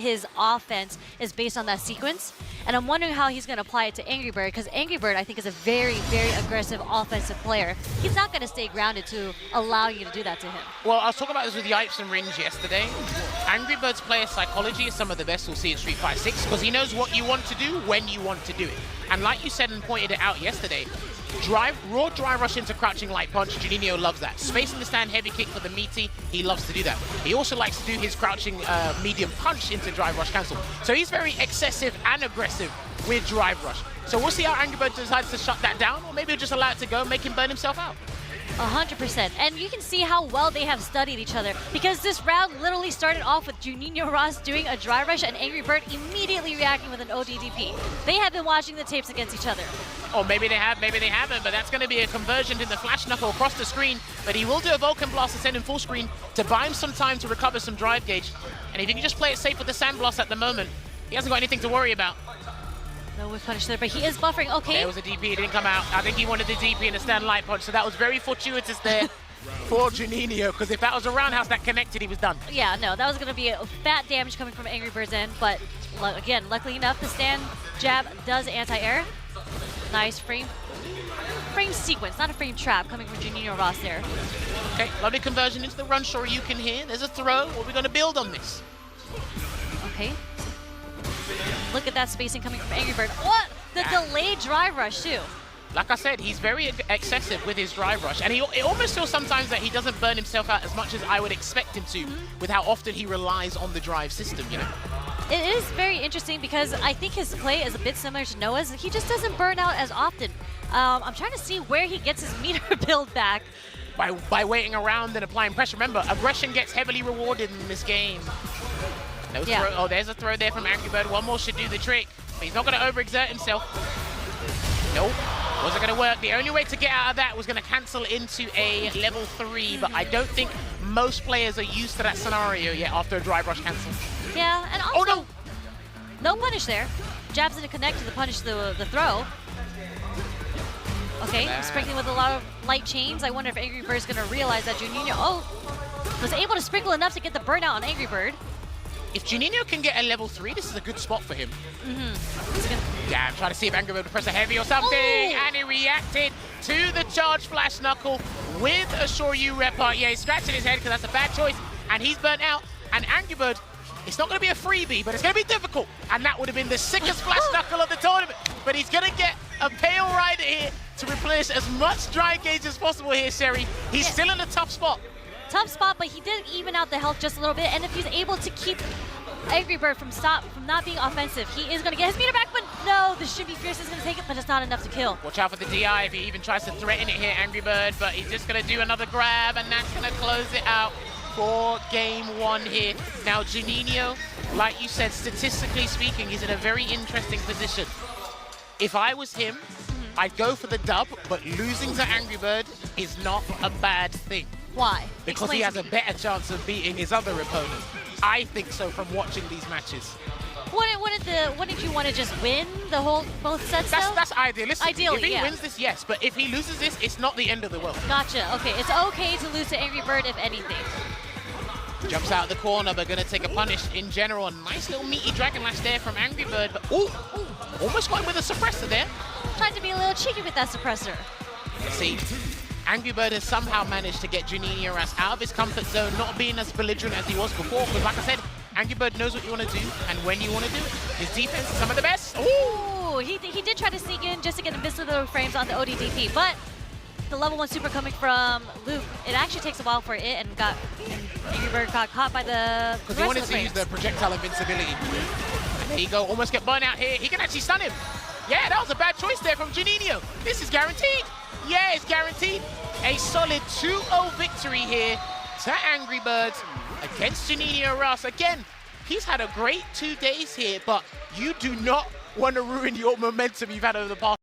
his offense is based on that sequence. And I'm wondering how he's going to apply it to Angry Bird, because Angry Bird, I think, is a very, very aggressive offensive player. He's not going to stay grounded to allow you to do that to him. Well, I was talking about this with Yipes and Rings yesterday. Angry Bird's player psychology is some of the best we'll see in Street Fighter 6, because he knows what you want to do when you want to do it. And like you said and pointed it out yesterday, raw dry rush into crouching light punch, Juninho loves that. Space in the stand, heavy kick for the meaty, he loves to do that. He also likes to do his crouching medium punch into drive rush cancel. So he's very excessive and aggressive with drive rush. So we'll see how Angry Bird decides to shut that down, or maybe he'll just allow it to go and make him burn himself out. 100%. And you can see how well they have studied each other, because this round literally started off with JUNINHO-RAS doing a dry rush and Angry Bird immediately reacting with an ODDP. They have been watching the tapes against each other. Or maybe they have, maybe they haven't, but that's going to be a conversion in the flash knuckle across the screen. But he will do a Vulcan Blast to send him full screen to buy him some time to recover some drive gauge. And if he can just play it safe with the Sand Blast at the moment, he hasn't got anything to worry about. No whiff punish there, but he is buffering. Okay. There was a DP, it didn't come out. I think he wanted the DP and the stand light punch, so that was very fortuitous there for Juninho, because if that was a roundhouse that connected, he was done. Yeah, no, that was going to be a fat damage coming from Angry Bird's end, but again, luckily enough, the stand jab does anti-air. Nice frame sequence, not a frame trap coming from JUNINHO-RAS there. Okay, lovely conversion into the run Shoryuken here. There's a throw. What are we going to build on this? Okay. Look at that spacing coming from Angry Bird. What? The delayed drive rush, too. Like I said, he's very excessive with his drive rush. And it almost feels sometimes that he doesn't burn himself out as much as I would expect him to, with how often he relies on the drive system, you know? It is very interesting, because I think his play is a bit similar to Noah's. He just doesn't burn out as often. I'm trying to see where he gets his meter build back. By waiting around and applying pressure. Remember, aggression gets heavily rewarded in this game. No throw. Oh, there's a throw there from Angry Bird. One more should do the trick. But he's not going to overexert himself. Nope. Wasn't going to work. The only way to get out of that was going to cancel into a level 3, but I don't think most players are used to that scenario yet after a drive rush cancel. Yeah, and also, no punish there. Jabs didn't connect to the punish the throw. Okay, sprinkling with a lot of light chains. I wonder if Angry Bird is going to realize that Juninho, was able to sprinkle enough to get the burnout on Angry Bird. If Juninho can get a level 3, this is a good spot for him. Yeah, I'm trying to see if Angry Bird will press a heavy or something. And he reacted to the charge flash knuckle with a Shoryu rep. Yeah, he's scratching his head because that's a bad choice. And he's burnt out. And Angry Bird, it's not going to be a freebie, but it's going to be difficult. And that would have been the sickest flash knuckle of the tournament. But he's going to get a Pale Rider here to replenish as much drive gauge as possible here, Sherry. He's still in a tough spot. Tough spot, but he did even out the health just a little bit. And if he's able to keep Angry Bird from not being offensive, he is going to get his meter back. But no, the Shimmy Fierce is going to take it, but it's not enough to kill. Watch out for the DI if he even tries to threaten it here, Angry Bird. But he's just going to do another grab, and that's going to close it out for game 1 here. Now, Juninho, like you said, statistically speaking, he's in a very interesting position. If I was him, I'd go for the dub, but losing to Angry Bird is not a bad thing. Why? Because he has a better chance of beating his other opponent. I think so from watching these matches. Wouldn't you want to just win both sets? That's idealistic. Ideally, if he wins this, yes, but if he loses this, it's not the end of the world. Gotcha. Okay, it's okay to lose to Angry Bird if anything. Jumps out of the corner, but gonna take a punish in general. A nice little meaty Dragon Lash there from Angry Bird, but almost went with a suppressor there. Tried to be a little cheeky with that suppressor. Let's see. Angry Bird has somehow managed to get JUNINHO-RAS out of his comfort zone, not being as belligerent as he was before. Because like I said, Angry Bird knows what you want to do and when you want to do it. His defense is some of the best. Ooh, he did try to sneak in just to get the frames on the ODDP, but the level 1 super coming from Luke, it actually takes a while for it, and Angry Bird got caught by the because he wanted to use the projectile invincibility. And there you go, almost get burnt out here. He can actually stun him. Yeah, that was a bad choice there from Juninho. This is guaranteed. Yeah, it's guaranteed. A solid 2-0 victory here to Angry Bird against JUNINHO-RAS. Again, he's had a great 2 days here, but you do not want to ruin your momentum you've had over the past